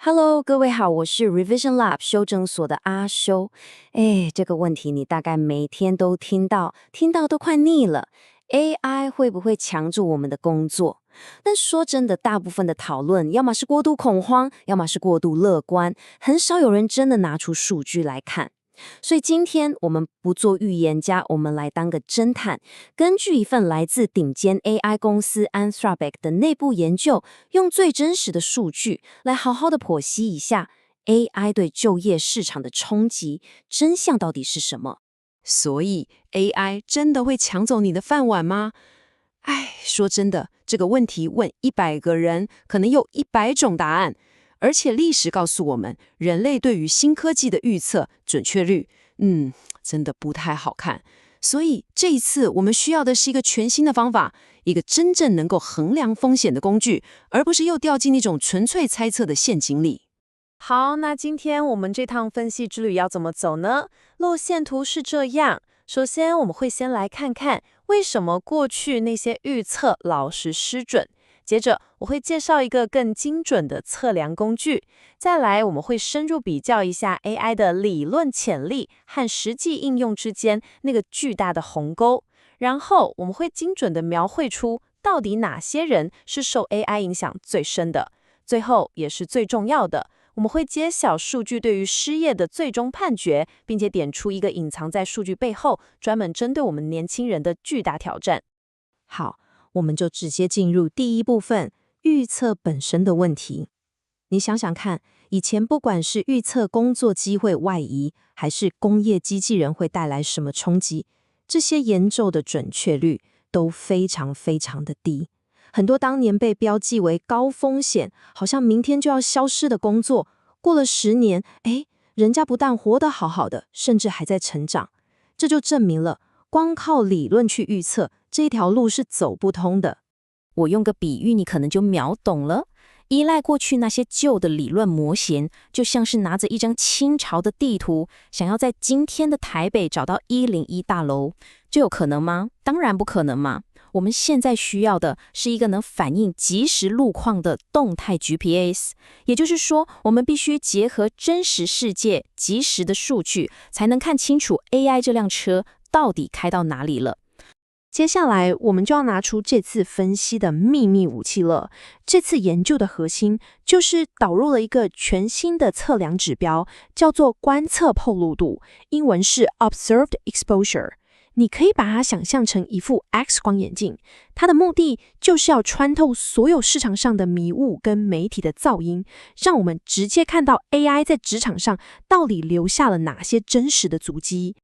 Hello，各位好，我是 Revision Lab 修正所的阿修。这个问题你大概每天都听到，听到都快腻了。AI 会不会抢走我们的工作？但说真的，大部分的讨论，要么是过度恐慌，要么是过度乐观，很少有人真的拿出数据来看。所以今天我们不做预言家，我们来当个侦探。根据一份来自顶尖 AI 公司 Anthropic 的内部研究，用最真实的数据来好好的剖析一下 AI 对就业市场的冲击，真相到底是什么？所以 AI 真的会抢走你的饭碗吗？说真的，这个问题问100个人，可能有100种答案。而且历史告诉我们，人类对于新科技的预测准确率，真的不太好看。所以这一次我们需要的是一个全新的方法，一个真正能够衡量风险的工具，而不是又掉进那种纯粹猜测的陷阱里。好，那今天我们这趟分析之旅要怎么走呢？路线图是这样。首先，我们会先来看看为什么过去那些预测老是失准。接着，我会介绍一个更精准的测量工具。再来，我们会深入比较一下 AI 的理论潜力和实际应用之间那个巨大的鸿沟。然后，我们会精准地描绘出到底哪些人是受 AI 影响最深的。最后，也是最重要的，我们会揭晓数据对于失业的最终判决，并且点出一个隐藏在数据背后，专门针对我们年轻人的巨大挑战。好，我们就直接进入第一部分，预测本身的问题。你想想看，以前不管是预测工作机会外移，还是工业机器人会带来什么冲击，这些研究的准确率都非常非常的低。很多当年被标记为高风险，好像明天就要消失的工作，过了10年，人家不但活得好好的，甚至还在成长。这就证明了，光靠理论去预测，这一条路是走不通的。我用个比喻，你可能就秒懂了。依赖过去那些旧的理论模型，就像是拿着一张清朝的地图，想要在今天的台北找到101大楼，就有可能吗？当然不可能嘛。我们现在需要的是一个能反映即时路况的动态 GPS， 也就是说，我们必须结合真实世界即时的数据，才能看清楚 AI 这辆车到底开到哪里了。接下来，我们就要拿出这次分析的秘密武器了。这次研究的核心就是导入了一个全新的测量指标，叫做观测透露度，英文是 Observed Exposure。你可以把它想象成一副 X 光眼镜，它的目的就是要穿透所有市场上的迷雾跟媒体的噪音，让我们直接看到 AI 在职场上到底留下了哪些真实的足迹。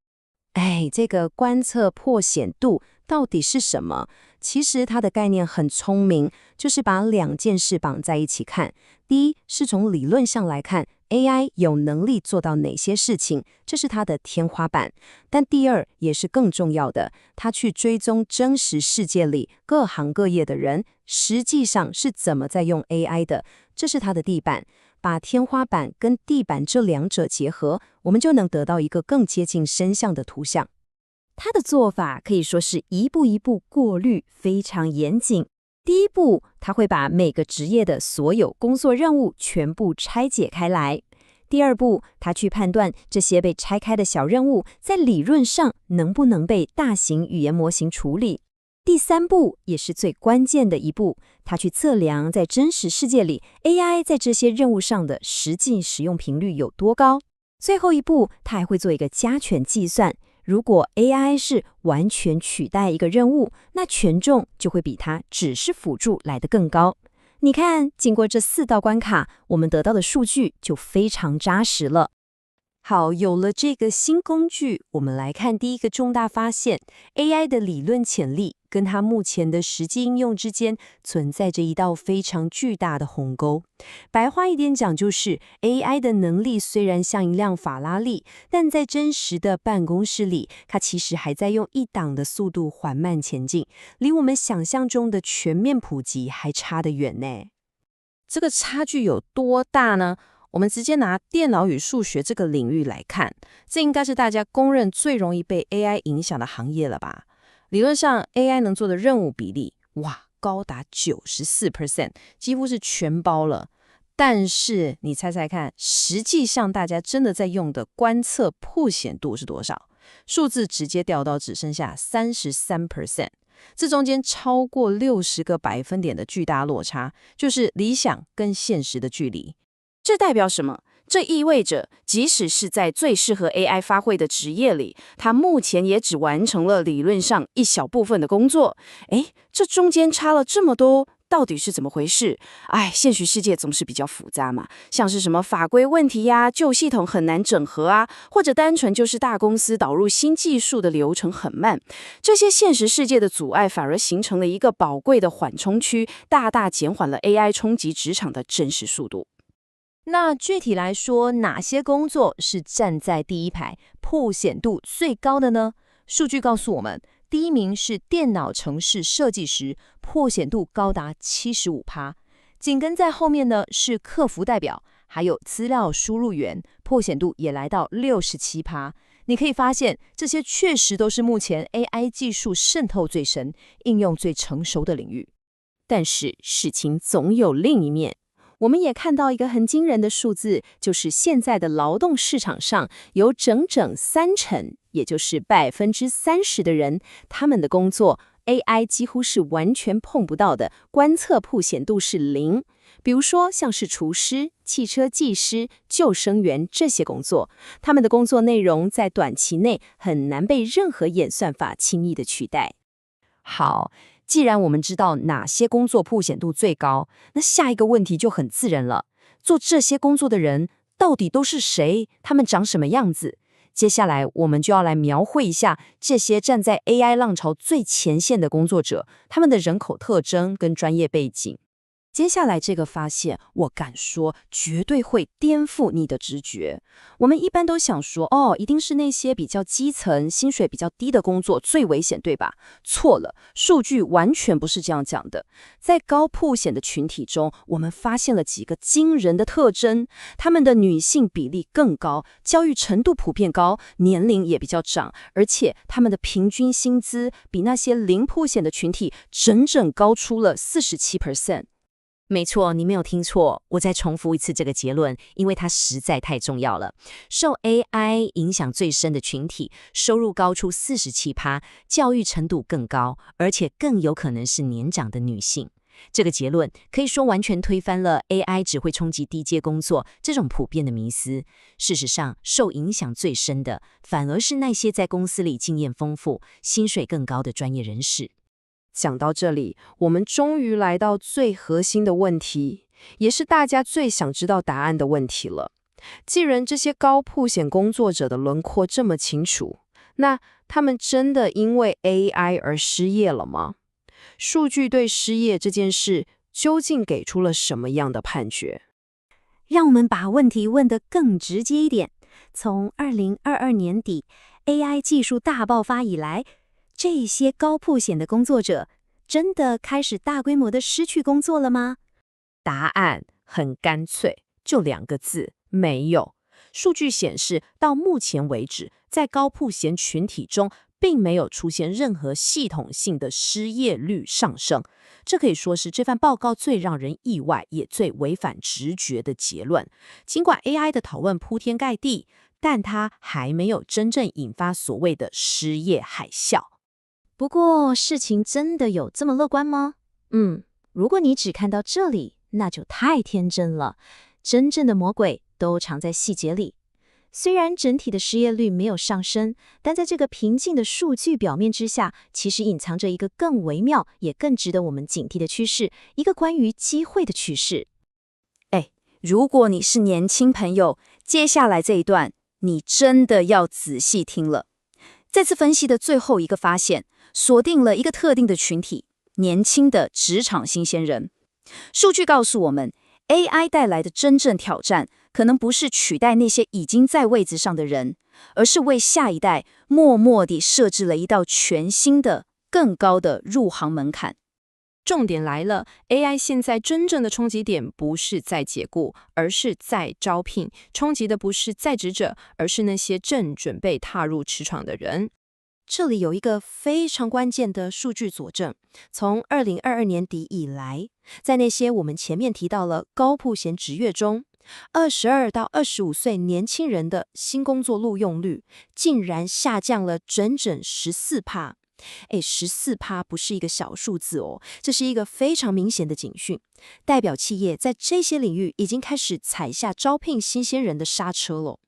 这个观测破险度到底是什么？其实它的概念很聪明，就是把两件事绑在一起看。第一，是从理论上来看 AI 有能力做到哪些事情，这是它的天花板。但第二，也是更重要的，它去追踪真实世界里各行各业的人，实际上是怎么在用 AI 的，这是它的地板。把天花板跟地板这两者结合，我们就能得到一个更接近真相的图像。他的做法可以说是一步一步过滤，非常严谨。第一步，他会把每个职业的所有工作任务全部拆解开来。第二步，他去判断这些被拆开的小任务在理论上能不能被大型语言模型处理。第三步，也是最关键的一步，他去测量在真实世界里 AI 在这些任务上的实际使用频率有多高。最后一步，他还会做一个加权计算。如果 AI 是完全取代一个任务，那权重就会比它只是辅助来得更高。你看，经过这4道关卡，我们得到的数据就非常扎实了。好，有了这个新工具，我们来看第一个重大发现 ：AI 的理论潜力跟它目前的实际应用之间存在着一道非常巨大的鸿沟。白话一点讲，就是 AI 的能力虽然像一辆法拉利，但在真实的办公室里，它其实还在用1档的速度缓慢前进，离我们想象中的全面普及还差得远呢。这个差距有多大呢？我们直接拿电脑与数学这个领域来看，这应该是大家公认最容易被 AI 影响的行业了吧？理论上 AI 能做的任务比例，高达94%，几乎是全包了。但是你猜猜看，实际上大家真的在用的观测曝险度是多少？数字直接掉到只剩下33%，这中间超过60个百分点的巨大落差，就是理想跟现实的距离。这代表什么？这意味着，即使是在最适合 AI 发挥的职业里，它目前也只完成了理论上一小部分的工作。诶，这中间差了这么多，到底是怎么回事？现实世界总是比较复杂嘛，像是什么法规问题呀、旧系统很难整合啊，或者单纯就是大公司导入新技术的流程很慢，这些现实世界的阻碍反而形成了一个宝贵的缓冲区，大大减缓了 AI 冲击职场的真实速度。那具体来说，哪些工作是站在第一排、曝险度最高的呢？数据告诉我们，第一名是电脑程式设计师，曝险度高达75%，紧跟在后面呢是客服代表，还有资料输入员，曝险度也来到67%。你可以发现，这些确实都是目前 AI 技术渗透最深、应用最成熟的领域。但是事情总有另一面。我们也看到一个很惊人的数字，就是现在的劳动市场上有整整30%，也就是30%的人，他们的工作 AI 几乎是完全碰不到的，观测曝险度是0。比如说像是厨师、汽车技师、救生员这些工作，他们的工作内容在短期内很难被任何演算法轻易的取代。好，既然我们知道哪些工作曝险度最高，那下一个问题就很自然了。做这些工作的人到底都是谁？他们长什么样子？接下来我们就要来描绘一下这些站在 AI 浪潮最前线的工作者，他们的人口特征跟专业背景。接下来这个发现，我敢说绝对会颠覆你的直觉。我们一般都想说，一定是那些比较基层、薪水比较低的工作最危险，对吧？错了，数据完全不是这样讲的。在高曝险的群体中，我们发现了几个惊人的特征：他们的女性比例更高，教育程度普遍高，年龄也比较长，而且他们的平均薪资比那些零曝险的群体整整高出了47%。没错，你没有听错，我再重复一次这个结论，因为它实在太重要了。受 AI 影响最深的群体，收入高出47%，教育程度更高，而且更有可能是年长的女性。这个结论可以说完全推翻了 AI 只会冲击低阶工作这种普遍的迷思。事实上，受影响最深的，反而是那些在公司里经验丰富、薪水更高的专业人士。讲到这里，我们终于来到最核心的问题，也是大家最想知道答案的问题了。既然这些高曝险工作者的轮廓这么清楚，那他们真的因为 AI 而失业了吗？数据对失业这件事究竟给出了什么样的判决？让我们把问题问得更直接一点。从2022年底 AI 技术大爆发以来，这些高曝险的工作者真的开始大规模的失去工作了吗？答案很干脆，就2个字：没有。数据显示，到目前为止，在高曝险群体中，并没有出现任何系统性的失业率上升。这可以说是这份报告最让人意外，也最违反直觉的结论。尽管 AI 的讨论铺天盖地，但它还没有真正引发所谓的失业海啸。不过，事情真的有这么乐观吗？如果你只看到这里，那就太天真了。真正的魔鬼都藏在细节里。虽然整体的失业率没有上升，但在这个平静的数据表面之下，其实隐藏着一个更微妙也更值得我们警惕的趋势，一个关于机会的趋势。如果你是年轻朋友，接下来这一段你真的要仔细听了。这次分析的最后一个发现，锁定了一个特定的群体，年轻的职场新鲜人。数据告诉我们， AI 带来的真正挑战，可能不是取代那些已经在位子上的人，而是为下一代默默地设置了一道全新的、更高的入行门槛。重点来了 ，AI 现在真正的冲击点不是在解雇，而是在招聘。冲击的不是在职者，而是那些正准备踏入职场的人。这里有一个非常关键的数据佐证，从2022年底以来，在那些我们前面提到了高曝险职业中，22到25岁年轻人的新工作录用率竟然下降了整整14%。14%不是一个小数字哦，这是一个非常明显的警讯，代表企业在这些领域已经开始踩下招聘新鲜人的刹车了。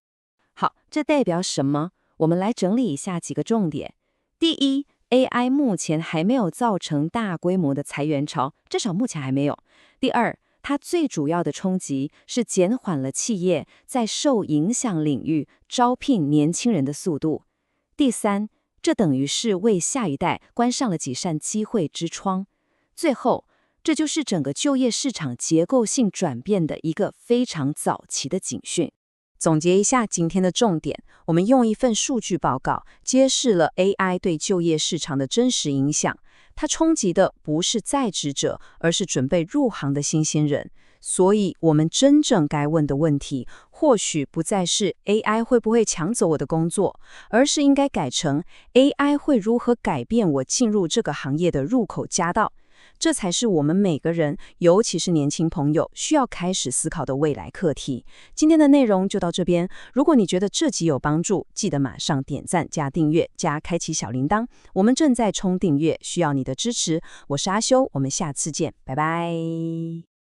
好，这代表什么？我们来整理一下几个重点。第一， AI 目前还没有造成大规模的裁员潮，至少目前还没有。第二，它最主要的冲击是减缓了企业在受影响领域招聘年轻人的速度。第三，这等于是为下一代关上了几扇机会之窗。最后，这就是整个就业市场结构性转变的一个非常早期的警讯。总结一下今天的重点，我们用一份数据报告揭示了 AI 对就业市场的真实影响。它冲击的不是在职者，而是准备入行的新鲜人。所以，我们真正该问的问题，或许不再是 AI 会不会抢走我的工作，而是应该改成 AI 会如何改变我进入这个行业的入口夹道。这才是我们每个人，尤其是年轻朋友，需要开始思考的未来课题。今天的内容就到这边。如果你觉得这集有帮助，记得马上点赞、加订阅、加开启小铃铛。我们正在冲订阅，需要你的支持。我是阿修，我们下次见，拜拜。